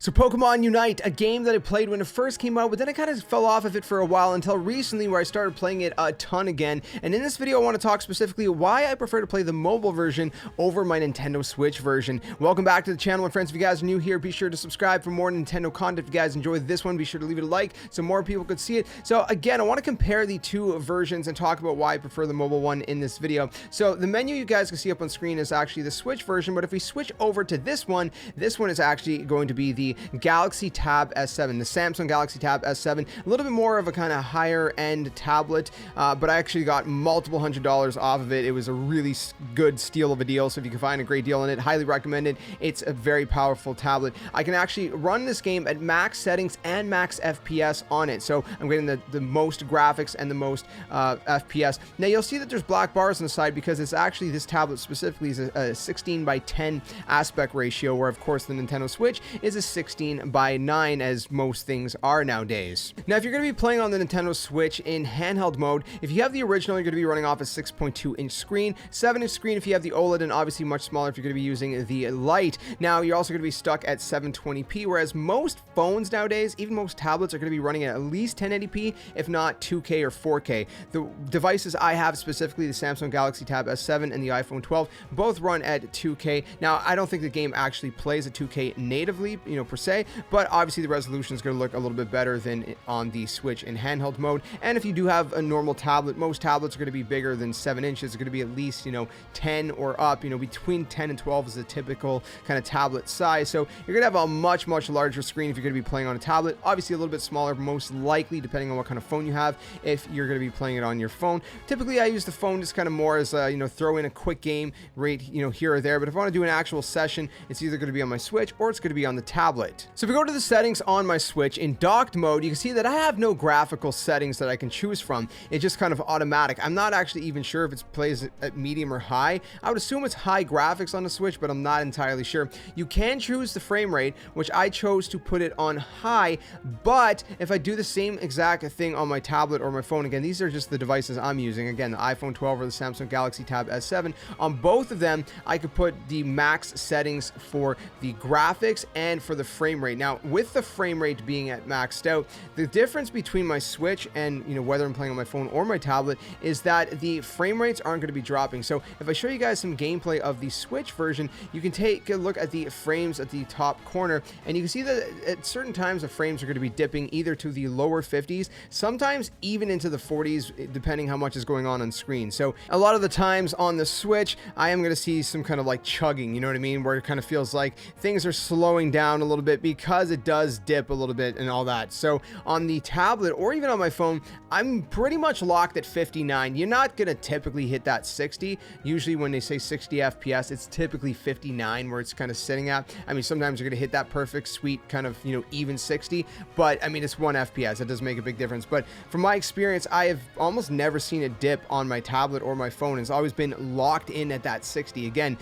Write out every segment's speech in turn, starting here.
So Pokemon Unite, a game that I played when it first came out, but then I kind of fell off of it for a while until recently where I started playing it a ton again. And in this video, I want to talk specifically why I prefer to play the mobile version over my Nintendo Switch version. Welcome back to the channel, my friends. If you guys are new here, be sure to subscribe for more Nintendo content. If you guys enjoyed this one, be sure to leave it a like so more people could see it. So again, I want to compare the two versions and talk about why I prefer the mobile one in this video. So the menu you guys can see up on screen is actually the Switch version, but if we switch over to this one is actually going to be the Galaxy Tab S7, the Samsung Galaxy Tab S7, a little bit more of a kind of higher end tablet, but I actually got multiple $100s off of it. It was a really good steal of a deal, so if you can find a great deal on it, highly recommend it. It's a very powerful tablet. I can actually run this game at max settings and max FPS on it, so I'm getting the most graphics and the most FPS. Now you'll see that there's black bars on the side because it's actually, this tablet specifically is a 16:10 aspect ratio, where of course the Nintendo Switch is a 16:9, as most things are nowadays. Now, if you're going to be playing on the Nintendo Switch in handheld mode, if you have the original, you're going to be running off a 6.2-inch screen, 7-inch screen if you have the OLED, and obviously much smaller if you're going to be using the Lite. Now, you're also going to be stuck at 720p, whereas most phones nowadays, even most tablets, are going to be running at least 1080p, if not 2K or 4K. The devices I have, specifically the Samsung Galaxy Tab S7 and the iPhone 12, both run at 2K. Now, I don't think the game actually plays at 2K natively, per se, but obviously the resolution is going to look a little bit better than on the Switch in handheld mode. And if you do have a normal tablet, most tablets are going to be bigger than 7 inches. It's going to be at least 10 or up. Between 10 and 12 is the typical kind of tablet size, so you're going to have a much larger screen if you're going to be playing on a tablet. Obviously a little bit smaller, most likely, depending on what kind of phone you have, if you're going to be playing it on your phone. Typically I use the phone just kind of more as throw in a quick game right here or there, but if I want to do an actual session, it's either going to be on my Switch or it's going to be on the tablet. So if we go to the settings on my Switch in docked mode, you can see that I have no graphical settings that I can choose from. It's just kind of automatic. I'm not actually even sure if it plays at medium or high. I would assume it's high graphics on the Switch, but I'm not entirely sure. You can choose the frame rate, which I chose to put it on high, but if I do the same exact thing on my tablet or my phone, again, these are just the devices I'm using, again, the iPhone 12 or the Samsung Galaxy Tab S7, on both of them, I could put the max settings for the graphics and for the frame rate. Now, with the frame rate being at maxed out, the difference between my Switch and whether I'm playing on my phone or my tablet is that the frame rates aren't going to be dropping. So if I show you guys some gameplay of the Switch version, you can take a look at the frames at the top corner, and you can see that at certain times the frames are going to be dipping either to the lower 50s, sometimes even into the 40s, depending how much is going on screen. So a lot of the times on the Switch, I am going to see some kind of like chugging, what I mean, where it kind of feels like things are slowing down a little bit because it does dip a little bit and all that. So on the tablet or even on my phone, I'm pretty much locked at 59. You're not going to typically hit that 60. Usually when they say 60 FPS, it's typically 59 where it's kind of sitting at. I mean, sometimes you're going to hit that perfect sweet kind of, even 60, but I mean, it's 1 FPS. That does make a big difference. But from my experience, I have almost never seen a dip on my tablet or my phone. It's always been locked in at that 60. Again,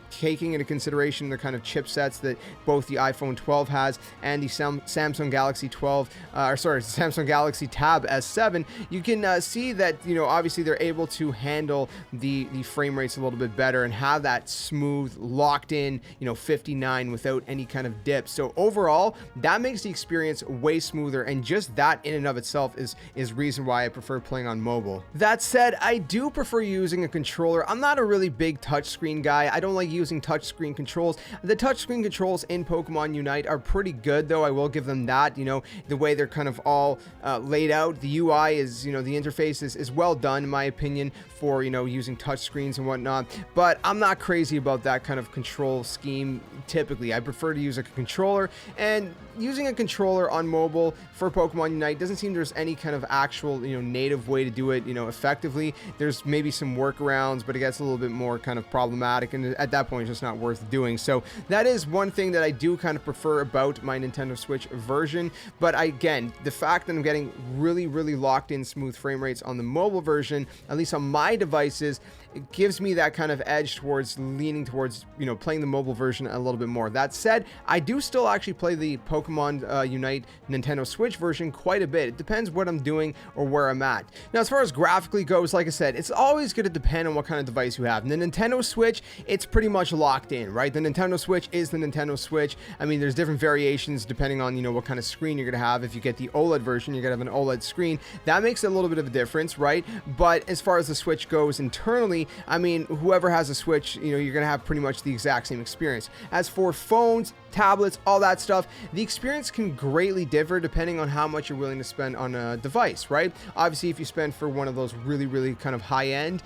taking into consideration the kind of chipsets that both the iPhone 12 has and the Samsung Galaxy Samsung Galaxy Tab S7, you can see that, obviously they're able to handle the frame rates a little bit better and have that smooth, locked in, 59 without any kind of dip. So overall, that makes the experience way smoother, and just that in and of itself is reason why I prefer playing on mobile. That said, I do prefer using a controller. I'm not a really big touchscreen guy. I don't like using touchscreen controls. The touchscreen controls in Pokemon Unite are pretty good, though. I will give them that. The way they're kind of all laid out, the UI is, the interface is well done in my opinion for using touchscreens and whatnot, but I'm not crazy about that kind of control scheme. Typically I prefer to use a controller, and using a controller on mobile for Pokemon Unite doesn't seem there's any kind of actual native way to do it effectively. There's maybe some workarounds, but it gets a little bit more kind of problematic, and at that point it's just not worth doing. So that is one thing that I do kind of prefer about my Nintendo Switch version. But again, the fact that I'm getting really locked in smooth frame rates on the mobile version, at least on my devices, it gives me that kind of edge towards leaning towards, you know, playing the mobile version a little bit more. That said, I do still actually play the Pokemon Unite Nintendo Switch version quite a bit. It depends what I'm doing or where I'm at. Now, as far as graphically goes, like I said, it's always going to depend on what kind of device you have. And the Nintendo Switch, it's pretty much locked in, right? The Nintendo Switch is the Nintendo Switch. I mean, there's different variations depending on, you know, what kind of screen you're going to have. If you get the OLED version, you're going to have an OLED screen. That makes a little bit of a difference, right? But as far as the Switch goes internally, I mean, whoever has a Switch, you know, you're going to have pretty much the exact same experience. As for phones, tablets, all that stuff, the experience can greatly differ depending on how much you're willing to spend on a device, right? Obviously, if you spend for one of those really kind of high-end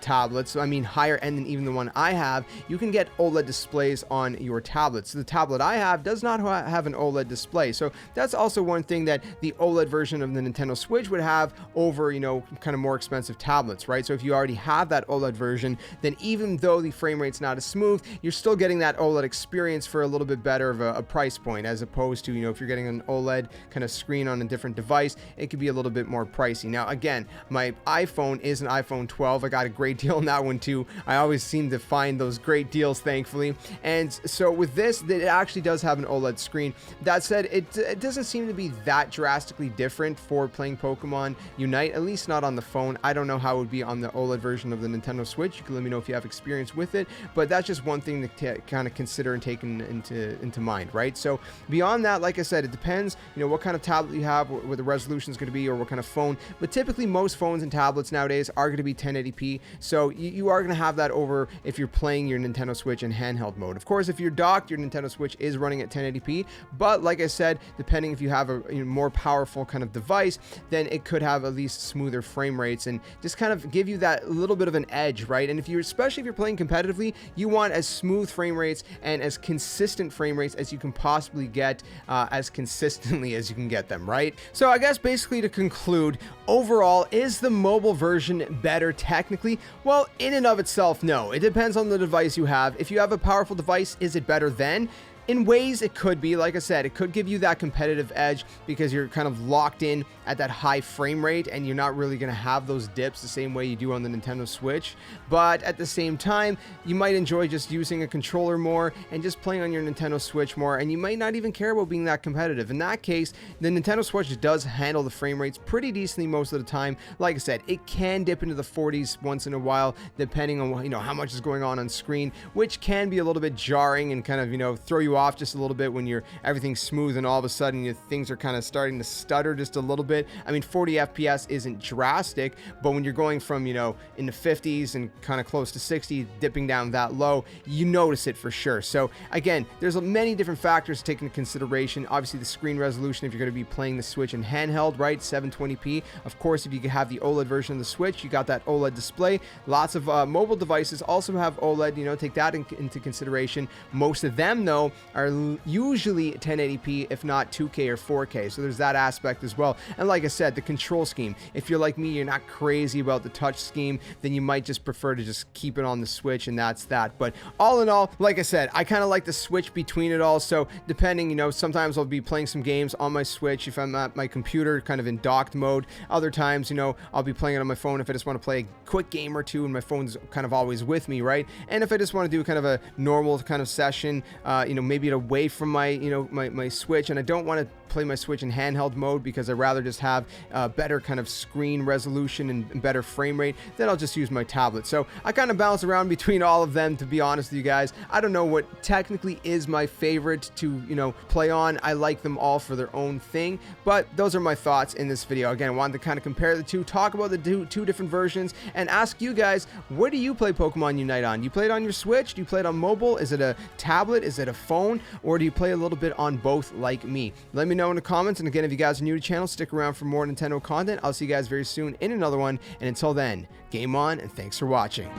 tablets, I mean higher end than even the one I have, you can get OLED displays on your tablets. So the tablet I have does not have an OLED display, so that's also one thing that the OLED version of the Nintendo Switch would have over, you know, kind of more expensive tablets, right? So if you already have that OLED version, then even though the frame rate's not as smooth, you're still getting that OLED experience for a little bit better of a price point, as opposed to, you know, if you're getting an OLED kind of screen on a different device, it could be a little bit more pricey. Now, again, my iPhone is an iPhone 12. I got a great deal on that one too. I always seem to find those great deals, thankfully. And so with this, it actually does have an OLED screen. That said, it doesn't seem to be that drastically different for playing Pokemon Unite, at least not on the phone. I don't know how it would be on the OLED version of the Nintendo Switch. You can let me know if you have experience with it, but that's just one thing to kind of consider and take into mind, right? So beyond that, like I said, it depends, you know, what kind of tablet you have, what the resolution is going to be, or what kind of phone. But typically most phones and tablets nowadays are going to be 1080p, so you are going to have that over if you're playing your Nintendo Switch in handheld mode. Of course, if you're docked, your Nintendo Switch is running at 1080p, but like I said, depending if you have a more powerful kind of device, then it could have at least smoother frame rates and just kind of give you that little bit of an edge, right? And especially if you're playing competitively, you want as smooth frame rates and as consistent frame rates as you can possibly get, as consistently as you can get them, right? So I guess basically to conclude, overall, is the mobile version better technically? Well, in and of itself, no. It depends on the device you have. If you have a powerful device, is it better then? In ways, it could be. Like I said, it could give you that competitive edge because you're kind of locked in at that high frame rate and you're not really going to have those dips the same way you do on the Nintendo Switch. But at the same time, you might enjoy just using a controller more and just playing on your Nintendo Switch more, and you might not even care about being that competitive. In that case, the Nintendo Switch does handle the frame rates pretty decently most of the time. Like I said, it can dip into the 40s once in a while, depending on, you know, how much is going on screen, which can be a little bit jarring and kind of, you know, throw you off just a little bit when everything's smooth and all of a sudden things are kind of starting to stutter just a little bit. I mean, 40 FPS isn't drastic, but when you're going from, you know, in the 50s and kind of close to 60, dipping down that low, you notice it for sure. So again, there's many different factors to take into consideration. Obviously, the screen resolution, if you're going to be playing the Switch in handheld, right, 720p. Of course, if you have the OLED version of the Switch, you got that OLED display. Lots of mobile devices also have OLED, you know, take that into consideration. Most of them, though, are usually 1080p, if not 2K or 4K. So there's that aspect as well. And like I said, the control scheme. If you're like me, you're not crazy about the touch scheme, then you might just prefer to just keep it on the Switch, and that's that. But all in all, like I said, I kind of like to switch between it all. So depending, you know, sometimes I'll be playing some games on my Switch if I'm at my computer kind of in docked mode. Other times, you know, I'll be playing it on my phone if I just want to play a quick game or two, and my phone's kind of always with me, right? And if I just want to do kind of a normal kind of session, you know, maybe away from my, you know, my Switch, and I don't want to play my Switch in handheld mode because I'd rather just have better kind of screen resolution and better frame rate, then I'll just use my tablet. So I kind of bounce around between all of them, to be honest with you guys. I don't know what technically is my favorite to, you know, play on. I like them all for their own thing, but those are my thoughts in this video. Again, I wanted to kind of compare the two, talk about the two different versions, and ask you guys, what do you play Pokemon Unite on? Do you play it on your Switch? Do you play it on mobile? Is it a tablet? Is it a phone? Or do you play a little bit on both like me? Let me know in the comments. And again, if you guys are new to the channel, stick around for more Nintendo content. I'll see you guys very soon in another one. And until then, game on, and thanks for watching.